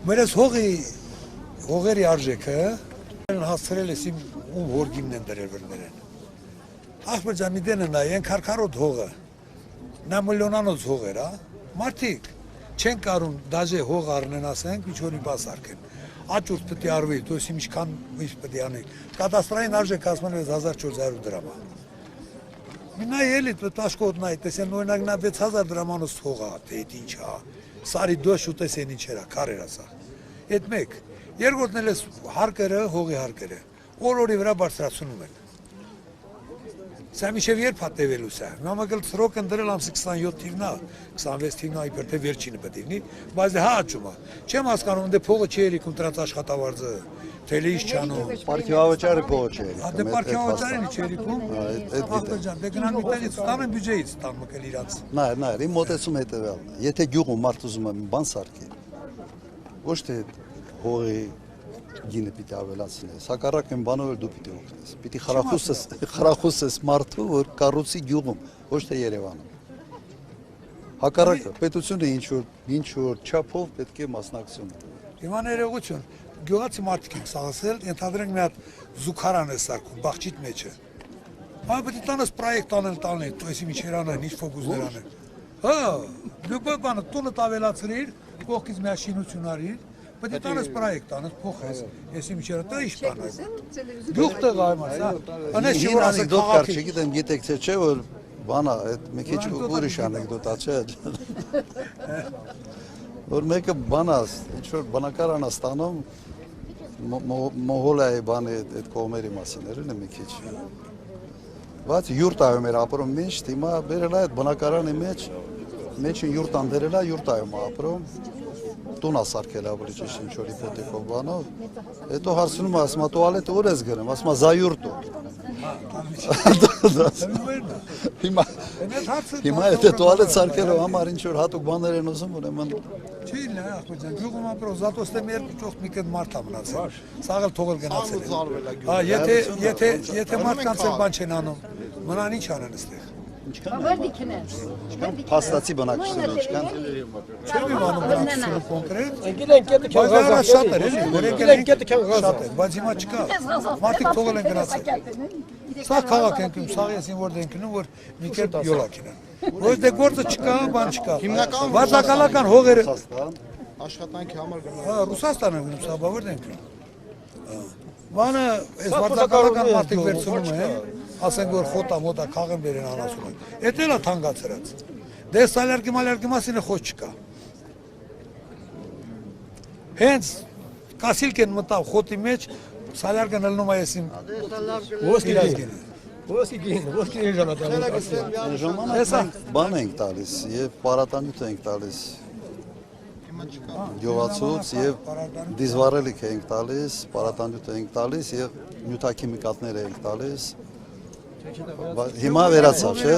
Մերս հողերի արժեքը հասցրել ես իմ ում հորգիմն են դրել վրներեն։ Ախպեջան մի դենը նայ, են քարքարոտ հողը, նա միլիոնանոց հող էր, մարդիկ չեն կարուն դաժե հող առնեն ասենք, միջորի բաս արկեն։ Աճուրդ պետք է արվի, դոս ինչքան ինչ պետք է անենք։ Կադաստրային արժեքը ասում են 1400 դրամ։ Մինա ելի տաշկոտ նայ, տեսեն օրինակ նա 6000 դրամանոց հող է, թե այդ ինչ է։ Սարի դոշ ու տեսեն ինչ era, քարեր ասա։ Այդ մեկ։ Երկրորդն էլ է հարկերը, հողի հարկերը։ Օր-օրի վրա բարձրացնում են։ Սա միշև երբ է տևելու սա։ Նամակել սրոք են դրել ամսի 27 թիվնա, 26 թիվնա իբր թե վերջինը պետք է լինի, բայց հա աճում է։ Չեմ հասկանում, դե փողը չի երի կոնտրատ աշխատավարձը, թելեից չանում։ Պարքիվավաճառը փողը չի երի։ Դե պարքիվավաճառին չի երի փող։ Ախպեջան, դե գնան միտենից ստանեն բյուջեից տան մկել իրանց։ Նայ, իմ մոտեցում հետևյալն է։ Եթե գյուղում մարդ ուզում է մի բան սարքի, ոչ թե հողի գինը պիտի ավելացնես, հակառակ այն բանով էլ դու պիտի օգնես։ Պիտի խրախուսես մարդու, որ կառուցի գյուղում, ոչ թե Երևանում։ Հակառակը պետությունը ինչ որ չափով պետք է մասնակցություն։ Հիմա ներողություն, գյուղացի մարդիկ են սաղասել, ենթադրենք մի հատ զուգարան է սարքում, բաղջիտ մեջը։ Հա պետք է տանես պրոյեկտ անել տանեն, այսի միջերանան, ինչ ֆոկուսներ անեն։ Հա, դու բանը տունը ավելացրիր, կողքից մի շինություն արիր, պետք է տանես պրոյեկտ անես, փոխես, այսի միջերը դա ինչ բան է։ Գյուղ տեղ այմա, հա։ Անես չի որ ասեք քաղաքի։ Չգիտեմ, գիտեք թե չէ որ բանա, այդ մի քիչ ուրիշ անեկդոտա չէ։ Որ մեկը բանա, ինչ որ բնակարան է ստանում Մոհոլիայի բանի այդ կողմերի մասին, երևի մի քիչ։ Բայց յուրտայում էր ապրում միշտ, հիմա բերել է այդ բնակարանի մեջին յուրտան դերել է, յուրտայում ապրում։ Տուն ասարկել ավելի ճիշտ ինչ որ իպոթեկով բանով, հետո հարցնում ասում տուալետը ուր ես գնում, ասում զայուրտո։ Հիմա եթե տուալետ սարքելով համար ինչ որ հատուկ բաներ են ուզում, ուրեմն չի լա ախպեջան, գյուղում ապրող զատոստե մի երկու ճոխ մի կետ մարդ է մնացել, սաղել թողել գնացել են։ Հա, եթե մարդկանց էլ բան չեն անում, մնան ինչ անեն այստեղ։ Փաստացի բնակչություն ինչքան Չեմ իմանում բնակչությունը կոնկրետ։ Գիտեն կետը քան Բայց շատ էր, էլի, որ գիտեն կետը քան շատ էր, բայց հիմա չկա։ Մարդիկ թողել են գնացել։ Սա քաղաք են կնում, սա եսին որ դեն կնում, որ մի կերպ յոլակին են։ Որ դե գործը չկա, բան չկա։ Վարձակալական հողերը աշխատանքի համար գնալ։ Հա, Ռուսաստան են գնում, սա բավարար են գնում։ Բանը այս վարձակալական մարդիկ վերցնում են, ասենք որ խոտա մոտա քաղեն բերեն անասում են։ Էդ էլ է թանկացրած։ Դե սալյարկի մասին խոսք չկա։ Հենց կասիլկեն մտավ խոտի մեջ, սալյարկը նլնում է եսին ոսկի ժամանակ բան ենք տալիս եւ պարատանյութ ենք տալիս գյուղացուց եւ դիզվարելիք ենք տալիս, պարատանյութ ենք տալիս եւ նյութաքիմիկատներ ենք տալիս Հիմա վերացավ, չէ՞։